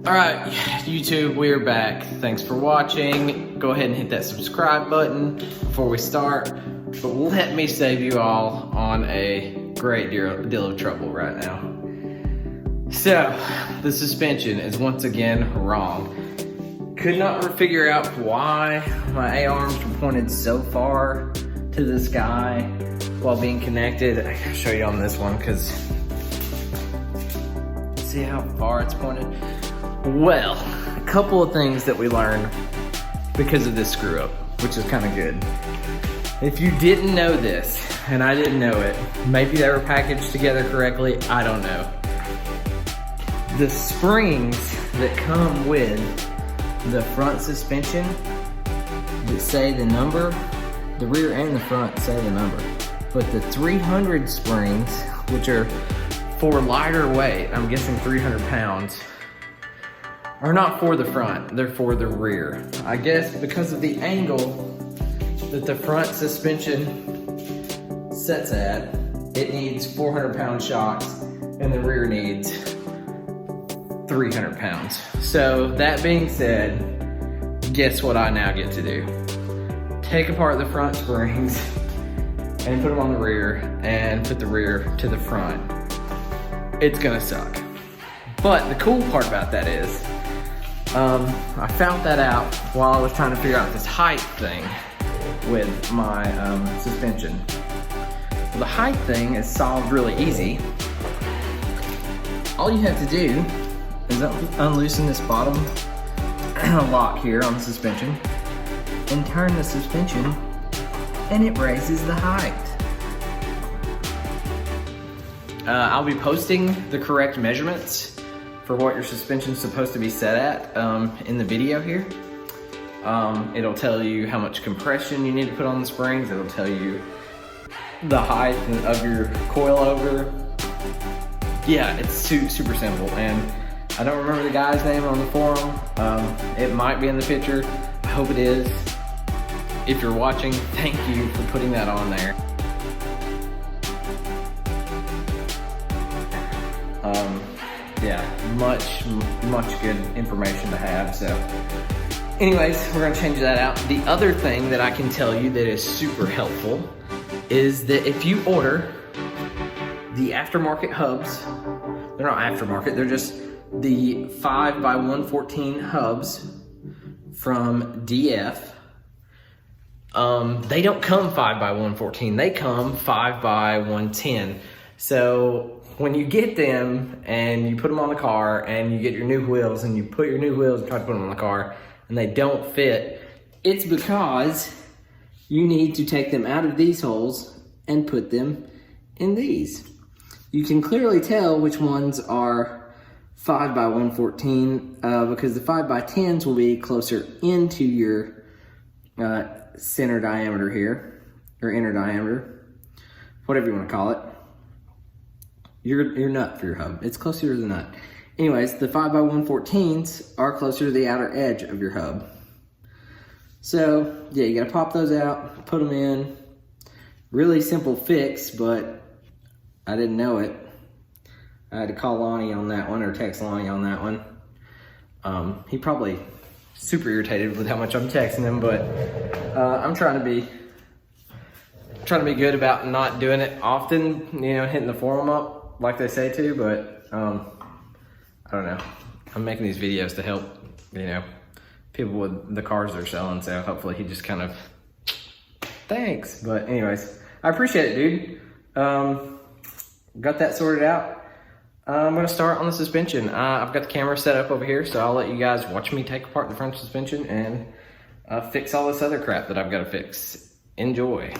Alright, YouTube, we're back. Thanks for watching. Go ahead and hit that subscribe button before we start. But let me save you all on a great deal of trouble right now. So, the suspension is once again wrong. Could not figure out why my A arms were pointed so far to the sky while being connected. I can show you on this one because see how far it's pointed? Well, a couple of things that we learned because of this screw up, which is kind of good. If you didn't know this, and I didn't know it, maybe they were packaged together correctly, I don't know. The springs that come with the front suspension that say the number, the rear and the front say the number. But the 300 springs, which are for lighter weight, I'm guessing 300 pounds, are not for the front, they're for the rear. I guess because of the angle that the front suspension sets at, it needs 400 pound shocks and the rear needs 300 pounds. So that being said, guess what I now get to do? Take apart the front springs and put them on the rear and put the rear to the front. It's gonna suck. But the cool part about that is, I found that out while I was trying to figure out this height thing with my suspension. Well, the height thing is solved really easy. All you have to do is unloosen this bottom lock here on the suspension and turn the suspension and it raises the height. I'll be posting the correct measurements for what your suspension is supposed to be set at in the video here. It'll tell you how much compression you need to put on the springs. It'll tell you the height of your coilover. Yeah, it's super simple. And I don't remember the guy's name on the forum. It might be in the picture. I hope it is. If you're watching, thank you for putting that on there. Yeah, much good information to have. So anyways, we're gonna change that out. The other thing that I can tell you that is super helpful is that if you order the aftermarket hubs, they're not aftermarket, they're just the 5x114 hubs from DF. They don't come 5x114, they come 5x110. So when you get them and you put them on the car and you get your new wheels and you put your new wheels and try to put them on the car and they don't fit, it's because you need to take them out of these holes and put them in these. You can clearly tell which ones are 5x114 because the 5x10s will be closer into your center diameter here, or inner diameter, whatever you want to call it. Your nut for your hub. It's closer to the nut. Anyways, the 5x114s are closer to the outer edge of your hub. So yeah, you gotta pop those out, put them in. Really simple fix, but I didn't know it. I had to call Lonnie on that one, or text Lonnie on that one. He probably super irritated with how much I'm texting him, but I'm trying to be good about not doing it often, you know, hitting the forum up like they say to, but I don't know. I'm making these videos to help, you know, people with the cars they're selling, so hopefully he just kind of, thanks. But anyways, I appreciate it, dude. Got that sorted out. I'm gonna start on the suspension. I've got the camera set up over here, so I'll let you guys watch me take apart the front suspension and fix all this other crap that I've gotta fix. Enjoy.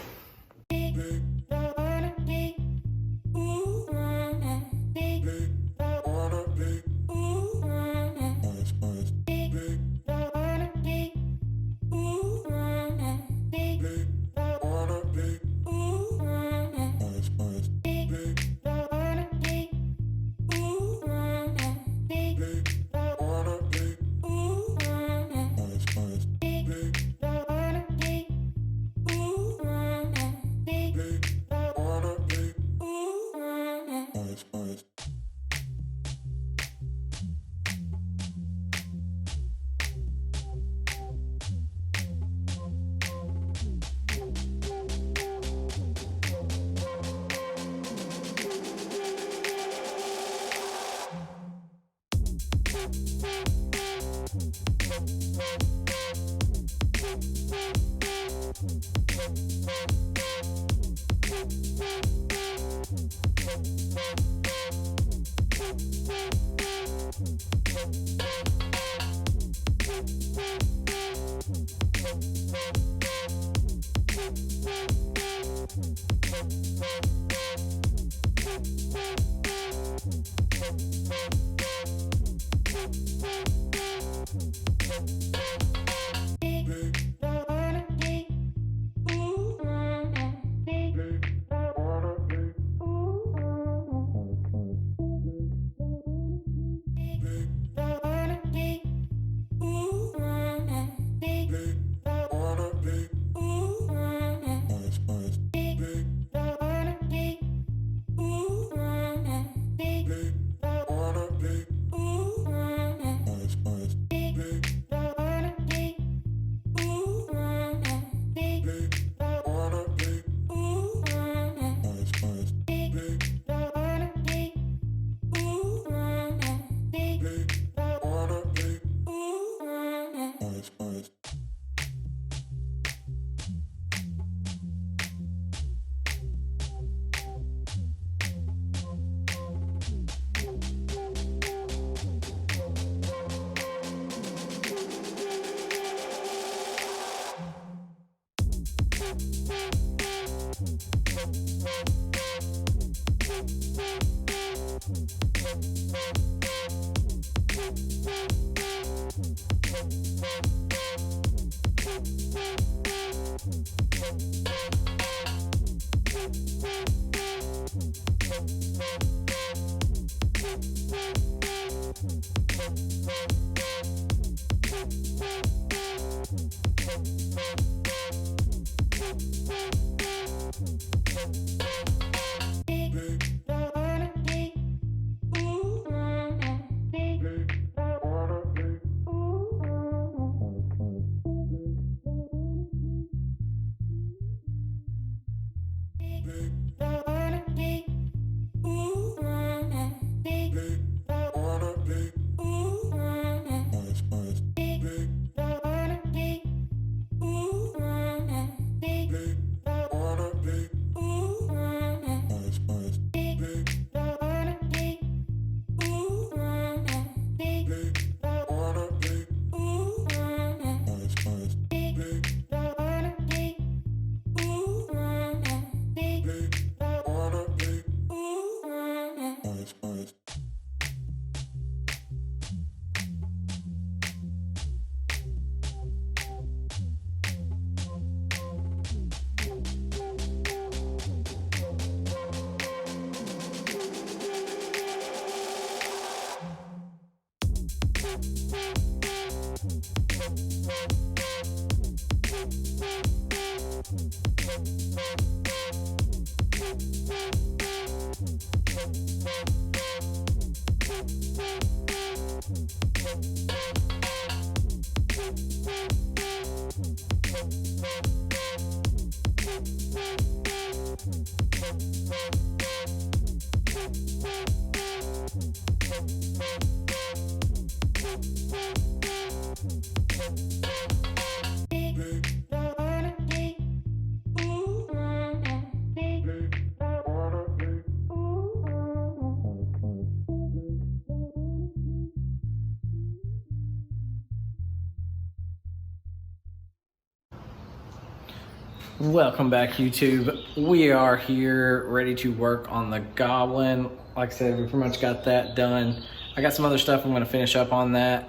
Welcome back, YouTube. We are here ready to work on the Goblin. Like I said, we pretty much got that done. I got some other stuff I'm going to finish up on that.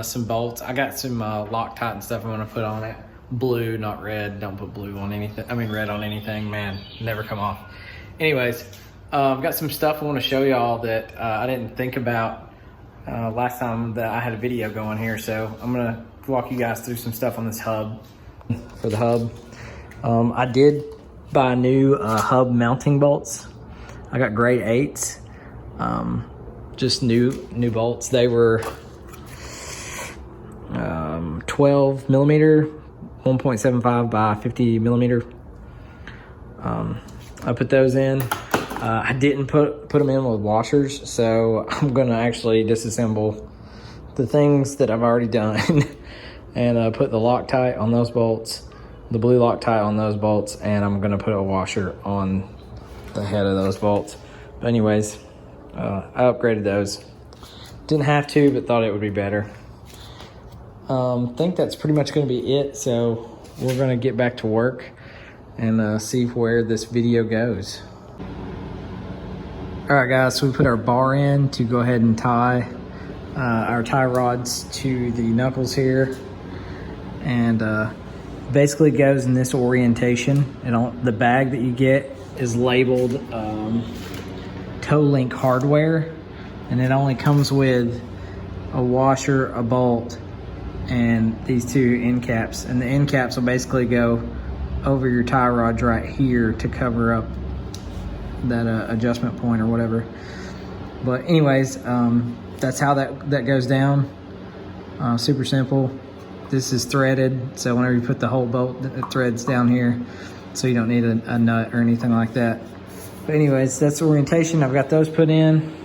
Some bolts. I got some Loctite and stuff I'm going to put on it. Blue, not red. Don't put blue on anything. I mean red on anything, man. Never come off. Anyways, I've got some stuff I want to show y'all that I didn't think about last time that I had a video going here. So I'm going to walk you guys through some stuff on this hub. For the hub, I did buy new hub mounting bolts. I got grade 8s, just new bolts. They were 12 millimeter, 1.75 by 50 millimeter. I put those in. I didn't put them in with washers, so I'm gonna actually disassemble the things that I've already done and put the Loctite on those bolts, the blue Loctite on those bolts, and I'm gonna put a washer on the head of those bolts. But anyways, I upgraded those. Didn't have to, but thought it would be better. Think that's pretty much gonna be it. So we're gonna get back to work and see where this video goes. All right, guys, so we put our bar in to go ahead and tie our tie rods to the knuckles here, and basically goes in this orientation. The bag that you get is labeled toe link hardware, and it only comes with a washer, a bolt, and these two end caps. And the end caps will basically go over your tie rods right here to cover up that adjustment point or whatever. But anyways, that's how that goes down. Super simple. This is threaded, so whenever you put the whole bolt, it threads down here, so you don't need a nut or anything like that. But anyways, that's the orientation. I've got those put in.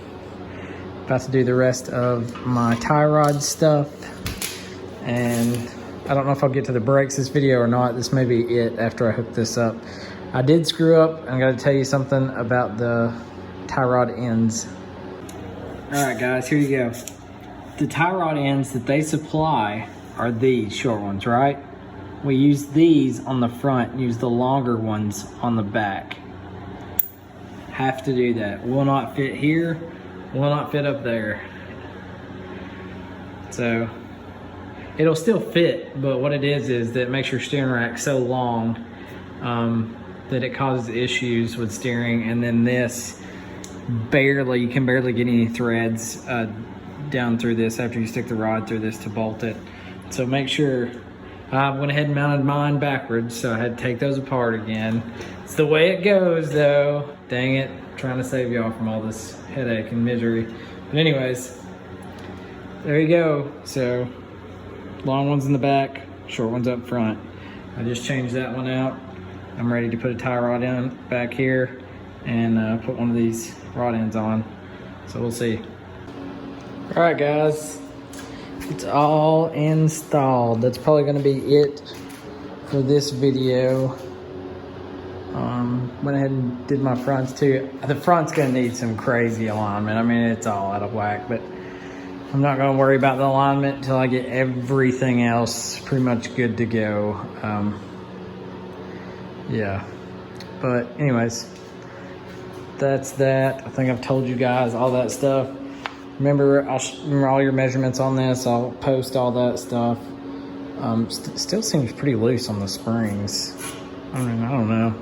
About to do the rest of my tie rod stuff, and I don't know if I'll get to the brakes this video or not. This may be it after I hook this up. I did screw up. I gotta tell you something about the tie rod ends. All right, guys, here you go. The tie rod ends that they supply are these short ones, right? We use these on the front, use the longer ones on the back. Have to do that. Will not fit here, will not fit up there. So it'll still fit, but what it is that it makes your steering rack so long that it causes issues with steering. And then this, you can barely get any threads down through this after you stick the rod through this to bolt it. So make sure, I went ahead and mounted mine backwards, so I had to take those apart again. It's the way it goes though. Dang it, trying to save y'all from all this headache and misery. But anyways, there you go. So long ones in the back, short ones up front. I just changed that one out. I'm ready to put a tie rod in back here and put one of these rod ends on. So we'll see. All right, guys, it's all installed. That's probably gonna be it for this video. Went ahead and did my fronts too. The front's gonna need some crazy alignment. I mean, it's all out of whack, but I'm not gonna worry about the alignment until I get everything else pretty much good to go. Yeah, but anyways, that's that. I think I've told you guys all that stuff. Remember all your measurements on this. I'll post all that stuff. Still seems pretty loose on the springs. I don't know,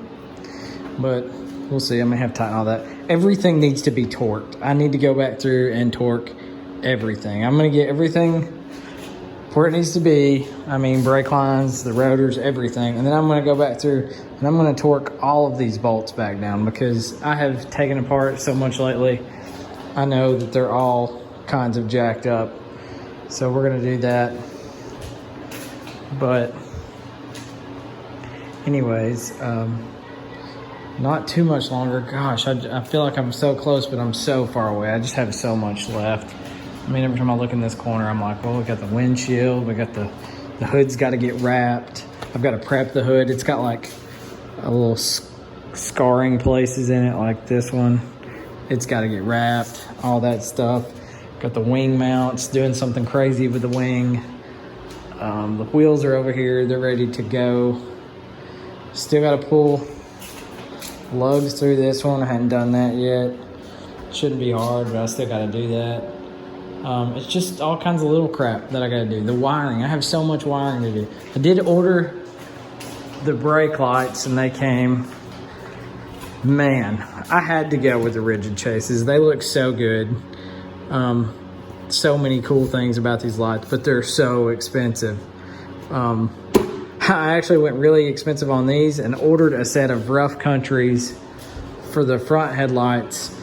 but we'll see. I may have to tighten all that. Everything needs to be torqued. I need to go back through and torque everything. I'm gonna get everything where it needs to be. I mean, brake lines, the rotors, everything. And then I'm gonna go back through and I'm gonna torque all of these bolts back down, because I have taken apart so much lately. I know that they're all kinds of jacked up. So we're gonna do that. But anyways, not too much longer. Gosh, I feel like I'm so close, but I'm so far away. I just have so much left. I mean, every time I look in this corner, I'm like, well, we got the windshield, we got the hood's got to get wrapped. I've got to prep the hood. It's got like a little scarring places in it, like this one. It's got to get wrapped, all that stuff. Got the wing mounts, doing something crazy with the wing. The wheels are over here, they're ready to go. Still got to pull lugs through this one. I hadn't done that yet. Shouldn't be hard, but I still got to do that. It's just all kinds of little crap that I gotta do. The wiring, I have so much wiring to do. I did order the brake lights and they came. Man, I had to go with the rigid chases. They look so good. So many cool things about these lights, but they're so expensive. I actually went really expensive on these and ordered a set of Rough Countries for the front headlights.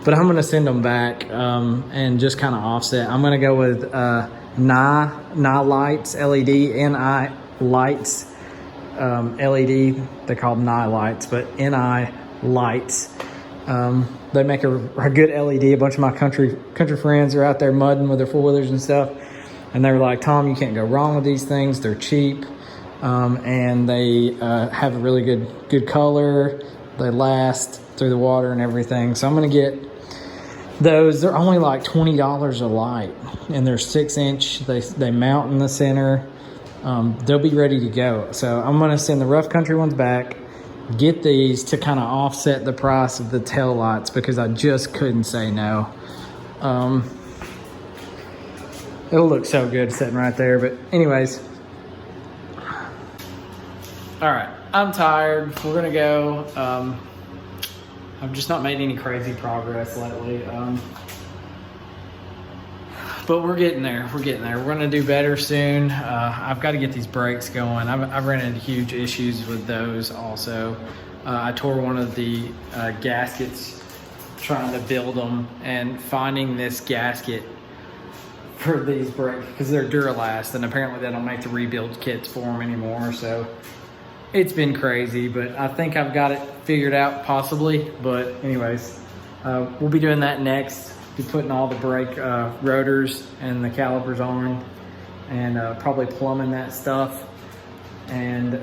But I'm gonna send them back and just kind of offset. I'm gonna go with Nye lights, LED, NI lights, LED. They're called Nye lights, but NI lights. They make a good LED. A bunch of my country friends are out there mudding with their 4-wheelers and stuff. And they were like, Tom, you can't go wrong with these things. They're cheap. And they have a really good color. They last through the water and everything. So I'm going to get those. They're only like $20 a light. And they're 6-inch. They mount in the center. They'll be ready to go. So I'm going to send the rough country ones back. Get these to kind of offset the price of the tail lights because I just couldn't say no. It'll look so good sitting right there. But anyways. All right, I'm tired. We're gonna go. I've just not made any crazy progress lately. But we're getting there. We're gonna do better soon. I've got to get these brakes going. I've ran into huge issues with those also. I tore one of the gaskets trying to build them, and finding this gasket for these brakes, because they're Duralast, and apparently they don't make the rebuild kits for them anymore. So it's been crazy, but I think I've got it figured out possibly. But anyways, we'll be doing that next. Be putting all the brake rotors and the calipers on, and probably plumbing that stuff. And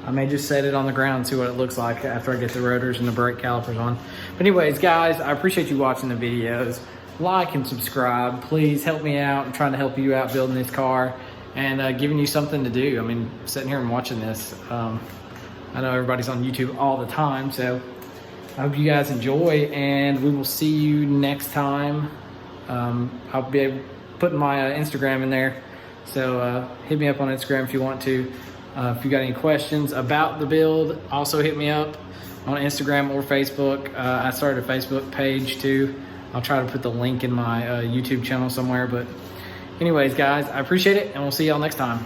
I may just set it on the ground and see what it looks like after I get the rotors and the brake calipers on. But anyways, guys, I appreciate you watching the videos. Like and subscribe. Please help me out. I'm trying to help you out building this car and giving you something to do. I mean, sitting here and watching this. I know everybody's on YouTube all the time, so I hope you guys enjoy, and we will see you next time. I'll be putting my Instagram in there, so hit me up on Instagram if you want to. If you got any questions about the build, also hit me up on Instagram or Facebook. I started a Facebook page too. I'll try to put the link in my YouTube channel somewhere. But anyways, guys, I appreciate it, and we'll see y'all next time.